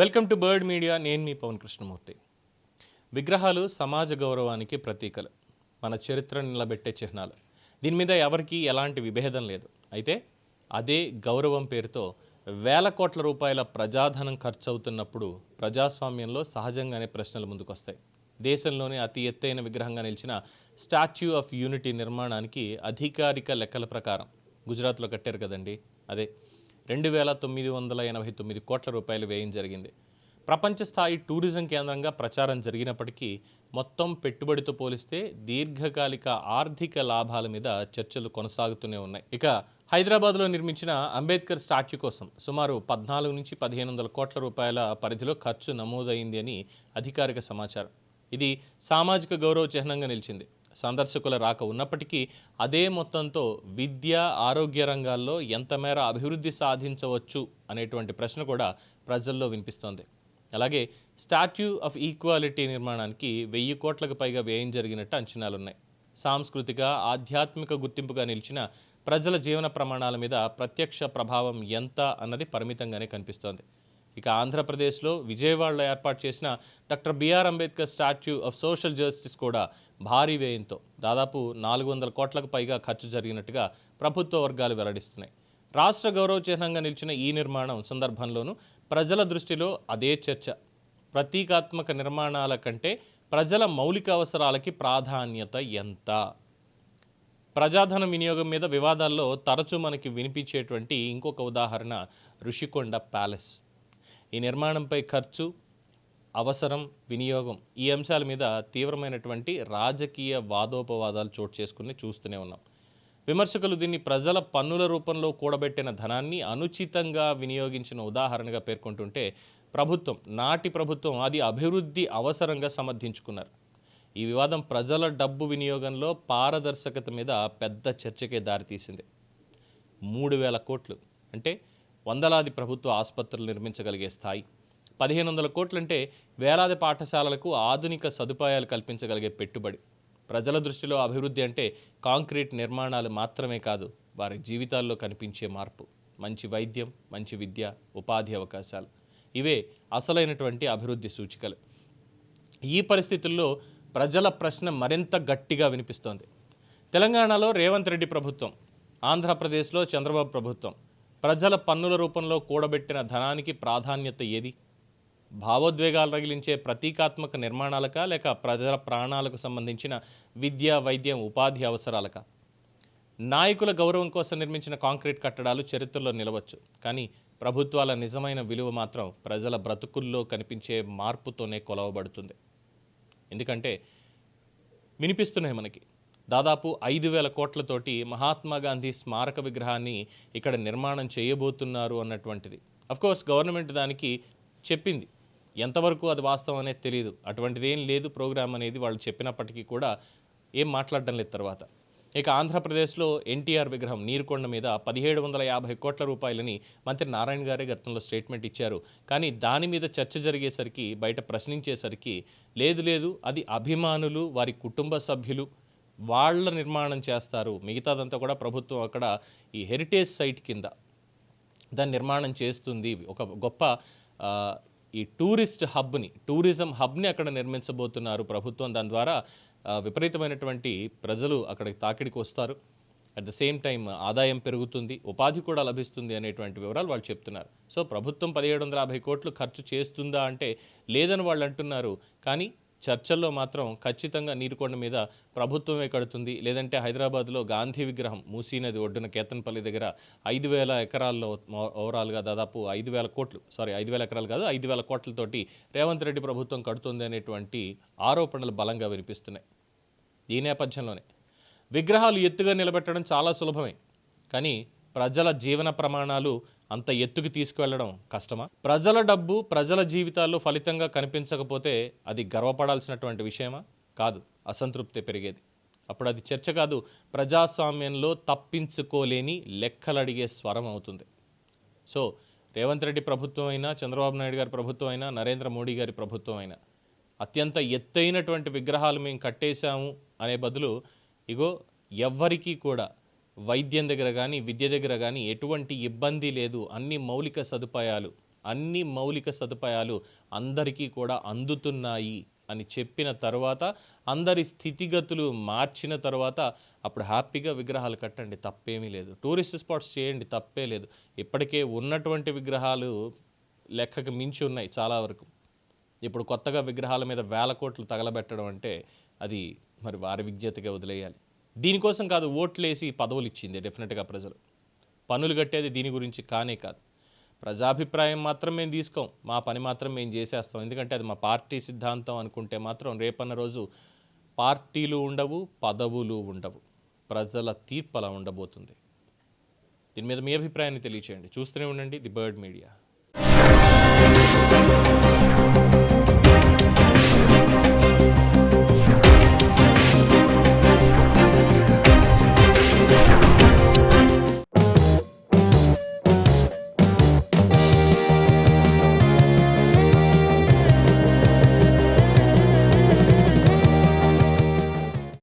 Welcome to bird media. నేను మీ పవన్ కృష్ణమూర్తి. విగ్రహాలు సమాజ గౌరవానికి ప్రతీకలు, మన చరిత్రను నిలబెట్టే చిహ్నాలు. దీని మీద ఎవరికీ ఎలాంటి విభేదం లేదు. అయితే అదే గౌరవం పేరుతో వేల కోట్ల రూపాయల ప్రజాధనం ఖర్చు అవుతున్నప్పుడు ప్రజాస్వామ్యంలో సహజంగానే ప్రశ్నలు ముందుకొస్తాయి. దేశంలోనే అతి ఎత్తైన విగ్రహంగా నిలిచిన స్టాచ్యూ ఆఫ్ యూనిటీ నిర్మాణానికి అధికారిక లెక్కల ప్రకారం గుజరాత్లో కట్టారు కదండి, అదే 2,989 కోట్ల రూపాయలు వ్యయం జరిగింది. ప్రపంచ స్థాయి టూరిజం కేంద్రంగా ప్రచారం జరిగినప్పటికీ మొత్తం పెట్టుబడితో పోలిస్తే దీర్ఘకాలిక ఆర్థిక లాభాల మీద చర్చలు కొనసాగుతూనే ఉన్నాయి. ఇక హైదరాబాద్లో నిర్మించిన అంబేద్కర్ స్టాట్యూ కోసం సుమారు 14 నుంచి 1,500 కోట్ల రూపాయల పరిధిలో ఖర్చు నమోదైంది అని అధికారిక సమాచారం. ఇది సామాజిక గౌరవ చిహ్నంగా నిలిచింది. సందర్శకుల రాక ఉన్నప్పటికీ అదే మొత్తంతో విద్య, ఆరోగ్య రంగాల్లో ఎంత మేర అభివృద్ధి సాధించవచ్చు అనేటువంటి ప్రశ్న కూడా ప్రజల్లో వినిపిస్తోంది. అలాగే స్టాట్యూ ఆఫ్ ఈక్వాలిటీ నిర్మాణానికి 1,000 కోట్లకు పైగా వ్యయం జరిగినట్టు అంచనాలున్నాయి. సాంస్కృతిక, ఆధ్యాత్మిక గుర్తింపుగా నిలిచిన ప్రజల జీవన ప్రమాణాల మీద ప్రత్యక్ష ప్రభావం ఎంత అన్నది పరిమితంగానే కనిపిస్తోంది. ఇక ఆంధ్రప్రదేశ్లో విజయవాడలో ఏర్పాటు చేసిన doctor B R Ambedkar statue of social justice కూడా భారీ వ్యయంతో దాదాపు 400 కోట్లకు పైగా ఖర్చు జరిగినట్టుగా ప్రభుత్వ వర్గాలు వెల్లడిస్తున్నాయి. రాష్ట్ర గౌరవ చిహ్నంగా నిలిచిన ఈ నిర్మాణం సందర్భంలోనూ ప్రజల దృష్టిలో అదే చర్చ. ప్రతీకాత్మక నిర్మాణాల కంటే ప్రజల మౌలిక అవసరాలకి ప్రాధాన్యత ఎంత? ప్రజాధన వినియోగం మీద వివాదాల్లో తరచూ మనకి వినిపించేటువంటి ఇంకొక ఉదాహరణ ఋషికొండ ప్యాలెస్. ఈ నిర్మాణంపై ఖర్చు, అవసరం, వినియోగం ఈ అంశాల మీద తీవ్రమైనటువంటి రాజకీయ వాదోపవాదాలు చోటు చేసుకుని చూస్తూనే ఉన్నాం. విమర్శకులు దీన్ని ప్రజల పన్నుల రూపంలో కూడబెట్టిన ధనాన్ని అనుచితంగా వినియోగించిన ఉదాహరణగా పేర్కొంటుంటే నాటి ప్రభుత్వం అది అభివృద్ధి అవసరంగా సమర్థించుకున్నారు. ఈ వివాదం ప్రజల డబ్బు వినియోగంలో పారదర్శకత మీద పెద్ద చర్చకే దారితీసింది. 3,000 కోట్లు అంటే వందలాది ప్రభుత్వ ఆసుపత్రులు నిర్మించగలిగే స్థాయి, 1,500 కోట్లంటే వేలాది పాఠశాలలకు ఆధునిక సదుపాయాలు కల్పించగలిగే పెట్టుబడి. ప్రజల దృష్టిలో అభివృద్ధి అంటే కాంక్రీట్ నిర్మాణాలు మాత్రమే కాదు, వారి జీవితాల్లో కనిపించే మార్పు, మంచి వైద్యం, మంచి విద్య, ఉపాధి అవకాశాలు. ఇవే అసలైనటువంటి అభివృద్ధి సూచికలు. ఈ పరిస్థితుల్లో ప్రజల ప్రశ్న మరింత గట్టిగా వినిపిస్తోంది. తెలంగాణలో రేవంత్ రెడ్డి ప్రభుత్వం, ఆంధ్రప్రదేశ్లో చంద్రబాబు ప్రభుత్వం ప్రజల పన్నుల రూపంలో కూడబెట్టిన ధనానికి ప్రాధాన్యత ఏది? భావోద్వేగాలు రగిలించే ప్రతీకాత్మక నిర్మాణాలకా, లేక ప్రజల ప్రాణాలకు సంబంధించిన విద్య, వైద్యం, ఉపాధి అవసరాలకా? నాయకుల గౌరవం కోసం నిర్మించిన కాంక్రీట్ కట్టడాలు చరిత్రలో నిలవచ్చు, కానీ ప్రభుత్వాల నిజమైన విలువ మాత్రం ప్రజల బ్రతుకుల్లో కనిపించే మార్పుతోనే కొలవబడుతుంది. ఎందుకంటే వినిపిస్తున్నాయి మనకి దాదాపు 5,000 కోట్లతోటి మహాత్మా గాంధీ స్మారక విగ్రహాన్ని ఇక్కడ నిర్మాణం చేయబోతున్నారు అన్నటువంటిది. అఫ్కోర్స్ గవర్నమెంట్ దానికి చెప్పింది, ఎంతవరకు అది వాస్తవం అనేది తెలియదు. అటువంటిది ఏం లేదు ప్రోగ్రామ్ అనేది వాళ్ళు చెప్పినప్పటికీ కూడా ఏం మాట్లాడడం లేదు తర్వాత. ఇక ఆంధ్రప్రదేశ్లో ఎన్టీఆర్ విగ్రహం నీరుకొండ మీద 1,750 కోట్ల రూపాయలని మంత్రి నారాయణ గారే గతంలో స్టేట్మెంట్ ఇచ్చారు. కానీ దాని మీద చర్చ జరిగేసరికి, బయట ప్రశ్నించేసరికి లేదు అది అభిమానులు, వారి కుటుంబ సభ్యులు వాళ్ళ నిర్మాణం చేస్తారు, మిగతాదంతా కూడా ప్రభుత్వం అక్కడ ఈ హెరిటేజ్ సైట్ కింద దాన్ని నిర్మాణం చేస్తుంది. ఒక గొప్ప ఈ టూరిజం హబ్ని అక్కడ నిర్మించబోతున్నారు ప్రభుత్వం. దాని ద్వారా విపరీతమైనటువంటి ప్రజలు అక్కడికి తాకిడికి వస్తారు. అట్ ద సేమ్ టైం ఆదాయం పెరుగుతుంది, ఉపాధి కూడా లభిస్తుంది అనేటువంటి వివరాలు వాళ్ళు చెప్తున్నారు. సో ప్రభుత్వం 1,750 కోట్లు ఖర్చు చేస్తుందా అంటే లేదని వాళ్ళు అంటున్నారు. కానీ చర్చల్లో మాత్రం ఖచ్చితంగా నీరుకొండ మీద ప్రభుత్వమే కడుతుంది, లేదంటే హైదరాబాద్లో గాంధీ విగ్రహం మూసీ నది ఒడ్డున కేతన్పల్లి దగ్గర 5,000 ఎకరాల్లో ఓవరాల్గా దాదాపు 5,000 కోట్లు, 5,000 ఎకరాలు కాదు 5,000 కోట్లతోటి రేవంత్ రెడ్డి ప్రభుత్వం కడుతుంది అనేటువంటి ఆరోపణలు బలంగా వినిపిస్తున్నాయి. ఈ నేపథ్యంలోనే విగ్రహాలు ఎత్తుగా నిలబెట్టడం చాలా సులభమే, కానీ ప్రజల జీవన ప్రమాణాలు అంత ఎత్తుకు తీసుకువెళ్ళడం కష్టమా? ప్రజల డబ్బు ప్రజల జీవితాల్లో ఫలితంగా కనిపించకపోతే అది గర్వపడాల్సినటువంటి విషయమా? కాదు, అసంతృప్తి పెరిగేది. అప్పుడు అది చర్చ కాదు, ప్రజాస్వామ్యంలో తప్పించుకోలేని లెక్కలడిగే స్వరం అవుతుంది. సో రేవంత్ రెడ్డి ప్రభుత్వం అయినా, చంద్రబాబు నాయుడు గారి ప్రభుత్వం అయినా, నరేంద్ర మోడీ గారి ప్రభుత్వం అయినా అత్యంత ఎత్తైనటువంటి విగ్రహాలు మేము కట్టేశాము అనే బదులు ఎవ్వరికీ కూడా వైద్యం దగ్గర కానీ, విద్య దగ్గర కానీ ఎటువంటి ఇబ్బంది లేదు, అన్ని మౌలిక సదుపాయాలు, అన్ని మౌలిక సదుపాయాలు అందరికీ కూడా అందుతున్నాయి అని చెప్పిన తర్వాత, అందరి స్థితిగతులు మార్చిన తర్వాత అప్పుడు హ్యాపీగా విగ్రహాలు కట్టండి, తప్పేమీ లేదు. టూరిస్ట్ స్పాట్స్ చేయండి, తప్పే లేదు. ఇప్పటికే ఉన్నటువంటి విగ్రహాలు లెక్కకు మించి ఉన్నాయి చాలా వరకు. ఇప్పుడు కొత్తగా విగ్రహాల మీద వేల కోట్లు తగలబెట్టడం అంటే అది మరి వారి విజ్ఞతగా వదిలేయాలి. దీనికోసం కాదు ఓట్లేసి పదవులు ఇచ్చింది డెఫినెట్గా ప్రజలు. పన్నులు కట్టేది దీని గురించి కానే కాదు. ప్రజాభిప్రాయం మాత్రం మేము తీసుకోం, మా పని మాత్రం మేము చేసేస్తాం, ఎందుకంటే అది మా పార్టీ సిద్ధాంతం అనుకుంటే మాత్రం రేపన్న రోజు పార్టీలు ఉండవు, పదవులు ఉండవు. ప్రజల తీర్పు అలా ఉండబోతుంది. దీని మీద మీ అభిప్రాయాన్ని తెలియచేయండి. చూస్తూనే ఉండండి ది బర్డ్ మీడియా.